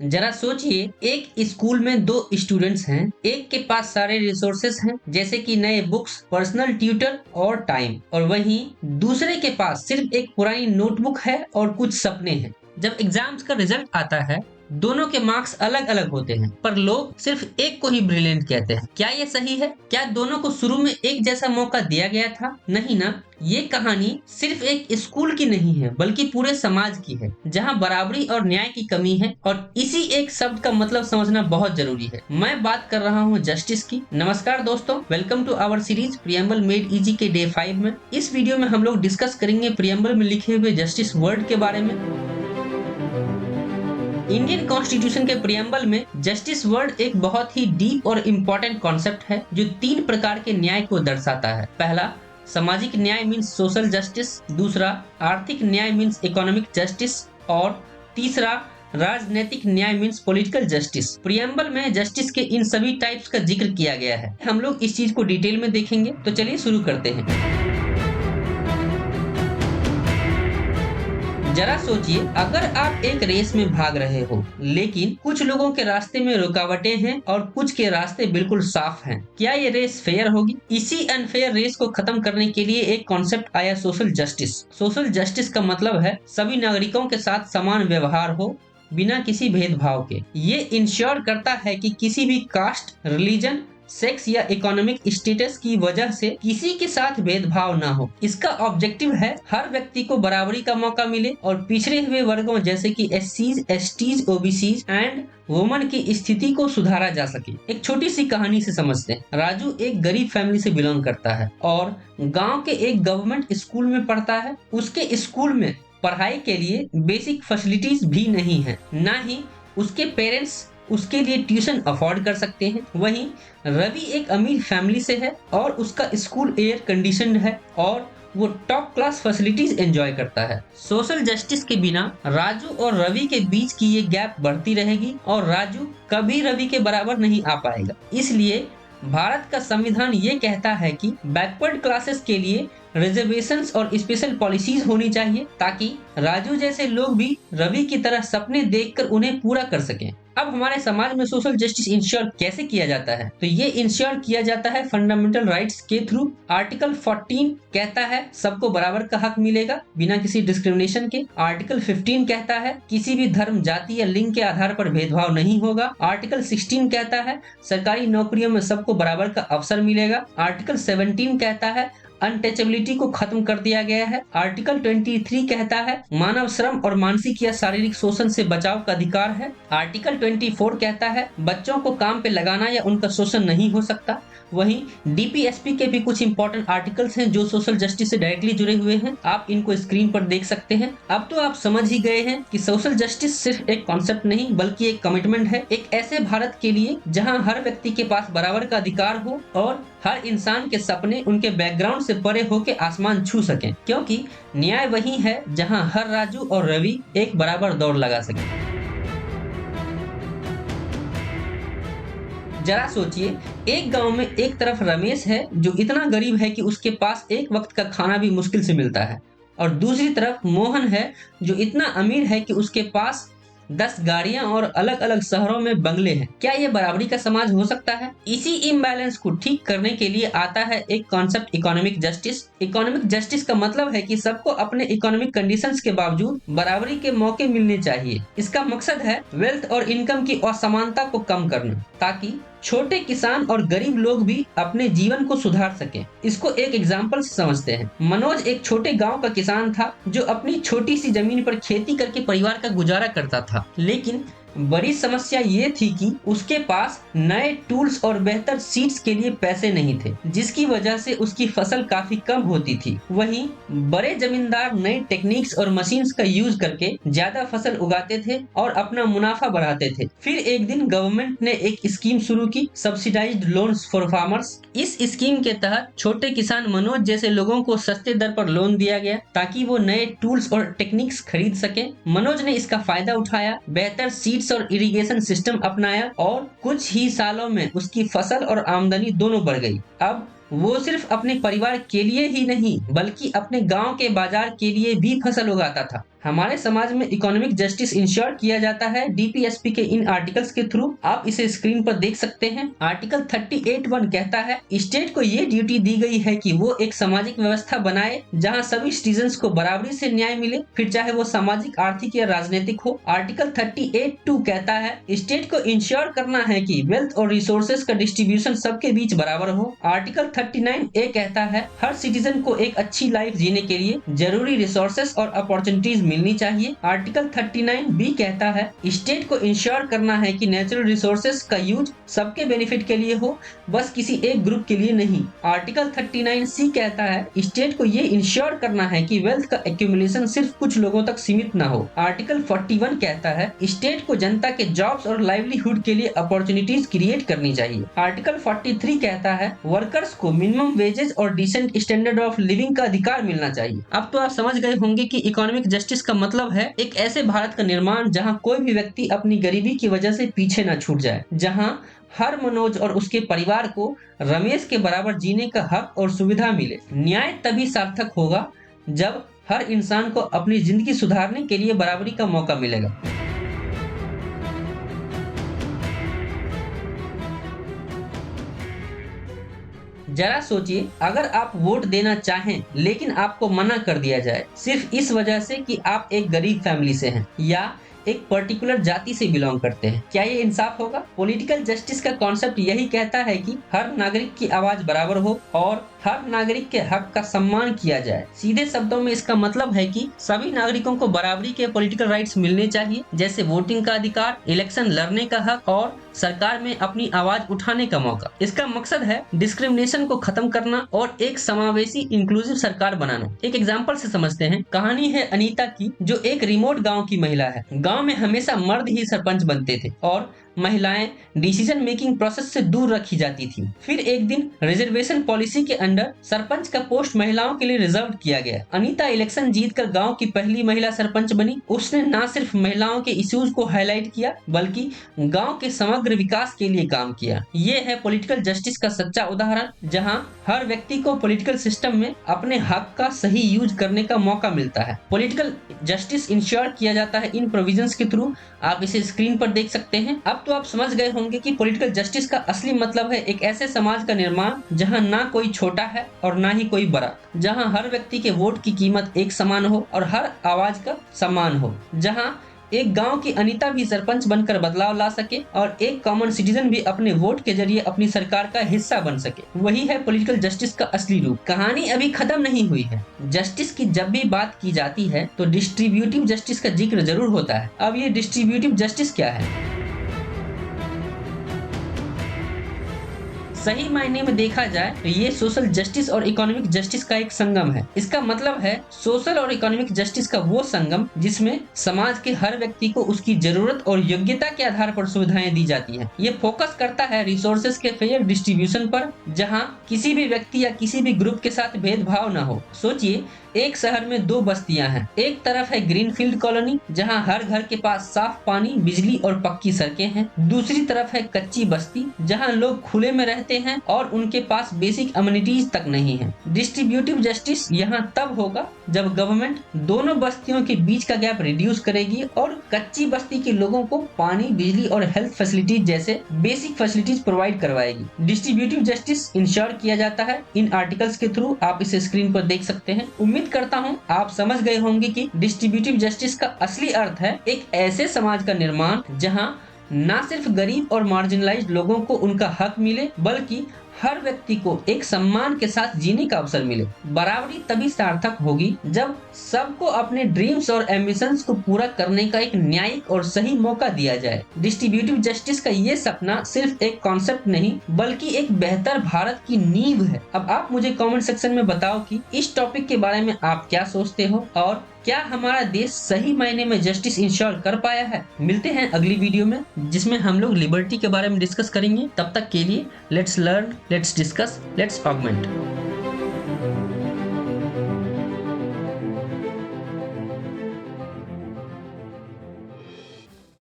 जरा सोचिए, एक स्कूल में दो स्टूडेंट्स हैं। एक के पास सारे रिसोर्सेस हैं, जैसे कि नए बुक्स, पर्सनल ट्यूटर और टाइम, और वहीं दूसरे के पास सिर्फ एक पुरानी नोटबुक है और कुछ सपने हैं। जब एग्जाम्स का रिजल्ट आता है, दोनों के मार्क्स अलग अलग होते हैं, पर लोग सिर्फ एक को ही ब्रिलियंट कहते हैं। क्या ये सही है? क्या दोनों को शुरू में एक जैसा मौका दिया गया था? नहीं ना। ये कहानी सिर्फ एक स्कूल की नहीं है, बल्कि पूरे समाज की है, जहां बराबरी और न्याय की कमी है। और इसी एक शब्द का मतलब समझना बहुत जरूरी है। मैं बात कर रहा हूं जस्टिस की। नमस्कार दोस्तों, welcome to our series preamble made easy के डे 5 में। इस वीडियो में हम लोग डिस्कस करेंगे प्रियम्बल में लिखे हुए जस्टिस वर्ड के बारे में। इंडियन कॉन्स्टिट्यूशन के प्रियम्बल में जस्टिस वर्ड एक बहुत ही डीप और इम्पोर्टेंट कॉन्सेप्ट है, जो 3 प्रकार के न्याय को दर्शाता है। पहला, सामाजिक न्याय मीन्स सोशल जस्टिस। दूसरा, आर्थिक न्याय मीन्स इकोनॉमिक जस्टिस। और तीसरा, राजनीतिक न्याय मीन्स पॉलिटिकल जस्टिस। प्रियम्बल में जस्टिस के इन सभी टाइप्स का जिक्र किया गया है। हम लोग इस चीज को डिटेल में देखेंगे, तो चलिए शुरू करते हैं। जरा सोचिए, अगर आप एक रेस में भाग रहे हो, लेकिन कुछ लोगों के रास्ते में रुकावटें हैं और कुछ के रास्ते बिल्कुल साफ हैं। क्या ये रेस फेयर होगी? इसी अनफेयर रेस को खत्म करने के लिए एक कॉन्सेप्ट आया, सोशल जस्टिस। सोशल जस्टिस का मतलब है सभी नागरिकों के साथ समान व्यवहार हो, बिना किसी भेदभाव के। ये इंश्योर करता है कि किसी भी कास्ट, रिलीजन, सेक्स या इकोनॉमिक स्टेटस की वजह से किसी के साथ भेदभाव ना हो। इसका ऑब्जेक्टिव है हर व्यक्ति को बराबरी का मौका मिले और पिछड़े हुए वर्गों जैसे कि एससीज, एसटीज, ओबीसीज एंड वुमन की स्थिति को सुधारा जा सके। एक छोटी सी कहानी से समझते हैं। राजू एक गरीब फैमिली से बिलोंग करता है और गांव के एक गवर्नमेंट स्कूल में पढ़ता है। उसके स्कूल में पढ़ाई के लिए बेसिक फैसिलिटीज भी नहीं है, ना ही उसके पेरेंट्स उसके लिए ट्यूशन अफोर्ड कर सकते हैं। वहीं रवि एक अमीर फैमिली से है और उसका स्कूल एयर कंडीशनड है और वो टॉप क्लास फैसिलिटीज एंजॉय करता है। सोशल जस्टिस के बिना राजू और रवि के बीच की ये गैप बढ़ती रहेगी और राजू कभी रवि के बराबर नहीं आ पाएगा। इसलिए भारत का संविधान ये कहता है कि बैकवर्ड क्लासेस के लिए रिजर्वेशंस और स्पेशल पॉलिसीज होनी चाहिए, ताकि राजू जैसे लोग भी रवि की तरह सपने देखकर उन्हें पूरा कर सकें। अब हमारे समाज में सोशल जस्टिस इंश्योर कैसे किया जाता है? तो ये इंश्योर किया जाता है फंडामेंटल राइट्स के थ्रू। आर्टिकल 14 कहता है सबको बराबर का हक मिलेगा बिना किसी डिस्क्रिमिनेशन के। आर्टिकल 15 कहता है किसी भी धर्म, जाति या लिंग के आधार पर भेदभाव नहीं होगा। आर्टिकल 16 कहता है सरकारी नौकरियों में सबको बराबर का अवसर मिलेगा। आर्टिकल 17 कहता है अनटचेबिलिटी को खत्म कर दिया गया है। आर्टिकल 23 कहता है मानव श्रम और मानसिक या शारीरिक शोषण से बचाव का अधिकार है। आर्टिकल 24 कहता है बच्चों को काम पे लगाना या उनका शोषण नहीं हो सकता। वहीं डीपीएसपी के भी कुछ इंपॉर्टेंट आर्टिकल्स हैं जो सोशल जस्टिस से डायरेक्टली जुड़े हुए हैं। आप इनको स्क्रीन पर देख सकते हैं। अब तो आप समझ ही गए हैं कि सोशल जस्टिस सिर्फ एक कॉन्सेप्ट नहीं, बल्कि एक कमिटमेंट है, एक ऐसे भारत के लिए जहां हर व्यक्ति के पास बराबर का अधिकार हो और हर इंसान के सपने उनके बैकग्राउंड से परे होकर आसमान छू सकें। क्योंकि न्याय वही है जहां हर राजू और रवि एक बराबर दौड़ लगा सके। जरा सोचिए, एक गांव में एक तरफ रमेश है जो इतना गरीब है कि उसके पास एक वक्त का खाना भी मुश्किल से मिलता है, और दूसरी तरफ मोहन है जो इतना अमीर है कि उसके पास 10 गाड़ियां और अलग अलग शहरों में बंगले हैं। क्या ये बराबरी का समाज हो सकता है? इसी इम्बैलेंस को ठीक करने के लिए आता है एक concept, economic justice. Economic justice का मतलब है कि सबको अपने इकोनॉमिक कंडीशंस के बावजूद बराबरी के मौके मिलने चाहिए। इसका मकसद है वेल्थ और इनकम की असमानता को कम करना, ताकि छोटे किसान और गरीब लोग भी अपने जीवन को सुधार सकें। इसको एक एग्जाम्पल से समझते हैं। मनोज एक छोटे गांव का किसान था जो अपनी छोटी सी जमीन पर खेती करके परिवार का गुजारा करता था, लेकिन बड़ी समस्या ये थी कि उसके पास नए टूल्स और बेहतर सीड्स के लिए पैसे नहीं थे, जिसकी वजह से उसकी फसल काफी कम होती थी। वहीं बड़े जमींदार नई टेक्निक्स और मशीन्स का यूज करके ज्यादा फसल उगाते थे और अपना मुनाफा बढ़ाते थे। फिर एक दिन गवर्नमेंट ने एक स्कीम शुरू की, सब्सिडाइज्ड लोन्स फॉर फार्मर्स। इस स्कीम के तहत छोटे किसान मनोज जैसे लोगों को सस्ते दर पर लोन दिया गया, ताकि वो नए टूल्स और टेक्निक्स खरीद सके। मनोज ने इसका फायदा उठाया, बेहतर सीड और इरिगेशन सिस्टम अपनाया और कुछ ही सालों में उसकी फसल और आमदनी दोनों बढ़ गई। अब वो सिर्फ अपने परिवार के लिए ही नहीं बल्कि अपने गांव के बाजार के लिए भी फसल उगाता था। हमारे समाज में इकोनॉमिक जस्टिस इंश्योर किया जाता है डीपीएसपी के इन आर्टिकल्स के थ्रू। आप इसे स्क्रीन पर देख सकते हैं। आर्टिकल 38(1) कहता है स्टेट को ये ड्यूटी दी गई है कि वो एक सामाजिक व्यवस्था बनाए जहां सभी सिटीजन्स को बराबरी से न्याय मिले, फिर चाहे वो सामाजिक, आर्थिक या राजनीतिक हो। आर्टिकल 38(2) कहता है स्टेट को इंश्योर करना है कि वेल्थ और रिसोर्सेज का डिस्ट्रीब्यूशन सबके बीच बराबर हो। आर्टिकल 39(a) कहता है हर सिटीजन को एक अच्छी लाइफ जीने के लिए जरूरी रिसोर्सेज और अपॉर्चुनिटीज मिलनी चाहिए। आर्टिकल 39(b) कहता है स्टेट को इंश्योर करना है कि नेचुरल रिसोर्सेज का यूज सबके बेनिफिट के लिए हो, बस किसी एक ग्रुप के लिए नहीं। आर्टिकल 39(c) कहता है स्टेट को ये इंश्योर करना है कि वेल्थ का एक्यूमुलेशन सिर्फ कुछ लोगों तक सीमित न हो। आर्टिकल 41 कहता है स्टेट को जनता के जॉब्स और लाइवलीहुड के लिए अपॉर्चुनिटीज क्रिएट करनी चाहिए। आर्टिकल 43 कहता है वर्कर्स को मिनिमम वेजेस और डिसेंट स्टैंडर्ड ऑफ लिविंग का अधिकार मिलना चाहिए। अब तो आप समझ गए होंगे कि इकोनॉमिक जस्टिस का मतलब है एक ऐसे भारत का निर्माण जहां कोई भी व्यक्ति अपनी गरीबी की वजह से पीछे न छूट जाए, जहां हर मनोज और उसके परिवार को रमेश के बराबर जीने का हक और सुविधा मिले। न्याय तभी सार्थक होगा जब हर इंसान को अपनी जिंदगी सुधारने के लिए बराबरी का मौका मिलेगा। जरा सोचिए, अगर आप वोट देना चाहें लेकिन आपको मना कर दिया जाए सिर्फ इस वजह से कि आप एक गरीब फैमिली से हैं या एक पर्टिकुलर जाति से बिलोंग करते हैं, क्या ये इंसाफ होगा? पॉलिटिकल जस्टिस का कॉन्सेप्ट यही कहता है कि हर नागरिक की आवाज बराबर हो और हर नागरिक के हक का सम्मान किया जाए। सीधे शब्दों में इसका मतलब है कि सभी नागरिकों को बराबरी के पॉलिटिकल राइट्स मिलने चाहिए, जैसे वोटिंग का अधिकार, इलेक्शन लड़ने का हक और सरकार में अपनी आवाज उठाने का मौका। इसका मकसद है डिस्क्रिमिनेशन को खत्म करना और एक समावेशी इंक्लूसिव सरकार बनाना। एक एग्जांपल से समझते हैं। कहानी है अनीता की, जो एक रिमोट गांव की महिला है। गांव में हमेशा मर्द ही सरपंच बनते थे और महिलाएं डिसीजन मेकिंग प्रोसेस से दूर रखी जाती थी। फिर एक दिन रिजर्वेशन पॉलिसी के अंडर सरपंच का पोस्ट महिलाओं के लिए रिजर्व किया गया। अनीता इलेक्शन जीतकर गांव की पहली महिला सरपंच बनी। उसने न सिर्फ महिलाओं के इश्यूज को हाईलाइट किया बल्कि गांव के समग्र विकास के लिए काम किया। ये है पॉलिटिकल जस्टिस का सच्चा उदाहरण, जहां हर व्यक्ति को पॉलिटिकल सिस्टम में अपने हक का सही यूज करने का मौका मिलता है। पॉलिटिकल जस्टिस इंश्योर किया जाता है इन प्रोविजंस के थ्रू। आप इसे स्क्रीन पर देख सकते हैं। अब तो आप समझ गए होंगे कि पॉलिटिकल जस्टिस का असली मतलब है एक ऐसे समाज का निर्माण जहां ना कोई छोटा है और ना ही कोई बड़ा, जहां हर व्यक्ति के वोट की कीमत एक समान हो और हर आवाज का सम्मान हो, जहां एक गांव की अनीता भी सरपंच बनकर बदलाव ला सके और एक कॉमन सिटीजन भी अपने वोट के जरिए अपनी सरकार का हिस्सा बन सके। वही है पॉलिटिकल जस्टिस का असली रूप। कहानी अभी खत्म नहीं हुई है। जस्टिस की जब भी बात की जाती है तो डिस्ट्रीब्यूटिव जस्टिस का जिक्र जरूर होता है। अब ये डिस्ट्रीब्यूटिव जस्टिस क्या है? सही मायने में देखा जाए तो ये सोशल जस्टिस और इकोनॉमिक जस्टिस का एक संगम है। इसका मतलब है सोशल और इकोनॉमिक जस्टिस का वो संगम जिसमें समाज के हर व्यक्ति को उसकी जरूरत और योग्यता के आधार पर सुविधाएं दी जाती हैं। ये फोकस करता है रिसोर्सेज के फेयर डिस्ट्रीब्यूशन पर, जहां किसी भी व्यक्ति या किसी भी ग्रुप के साथ भेदभाव न हो। सोचिए, एक शहर में दो बस्तियां हैं। एक तरफ है ग्रीनफील्ड कॉलोनी, जहां हर घर के पास साफ पानी, बिजली और पक्की सड़कें हैं। दूसरी तरफ है कच्ची बस्ती, जहां लोग खुले में रहते हैं और उनके पास बेसिक अम्यूनिटीज तक नहीं है। डिस्ट्रीब्यूटिव जस्टिस यहाँ तब होगा जब गवर्नमेंट दोनों बस्तियों के बीच का गैप रिड्यूस करेगी और कच्ची बस्ती के लोगों को पानी, बिजली और हेल्थ फैसिलिटीज जैसे बेसिक फैसिलिटीज प्रोवाइड करवाएगी। डिस्ट्रीब्यूटिव जस्टिस इंश्योर किया जाता है इन आर्टिकल्स के थ्रू। आप इसे स्क्रीन पर देख सकते हैं। उम्मीद करता हूं आप समझ गए होंगे कि डिस्ट्रीब्यूटिव जस्टिस का असली अर्थ है एक ऐसे समाज का निर्माण जहां ना सिर्फ गरीब और मार्जिनलाइज्ड लोगों को उनका हक मिले बल्कि हर व्यक्ति को एक सम्मान के साथ जीने का अवसर मिले। बराबरी तभी सार्थक होगी जब सबको अपने ड्रीम्स और एम्बिशंस को पूरा करने का एक न्यायिक और सही मौका दिया जाए। डिस्ट्रीब्यूटिव जस्टिस का ये सपना सिर्फ एक कॉन्सेप्ट नहीं बल्कि एक बेहतर भारत की नींव है। अब आप मुझे कमेंट सेक्शन में बताओ कि इस टॉपिक के बारे में आप क्या सोचते हो और क्या हमारा देश सही मायने में जस्टिस इंश्योर कर पाया है। मिलते हैं अगली वीडियो में जिसमें हम लोग लिबर्टी के बारे में डिस्कस करेंगे। तब तक के लिए let's learn, let's discuss, let's augment.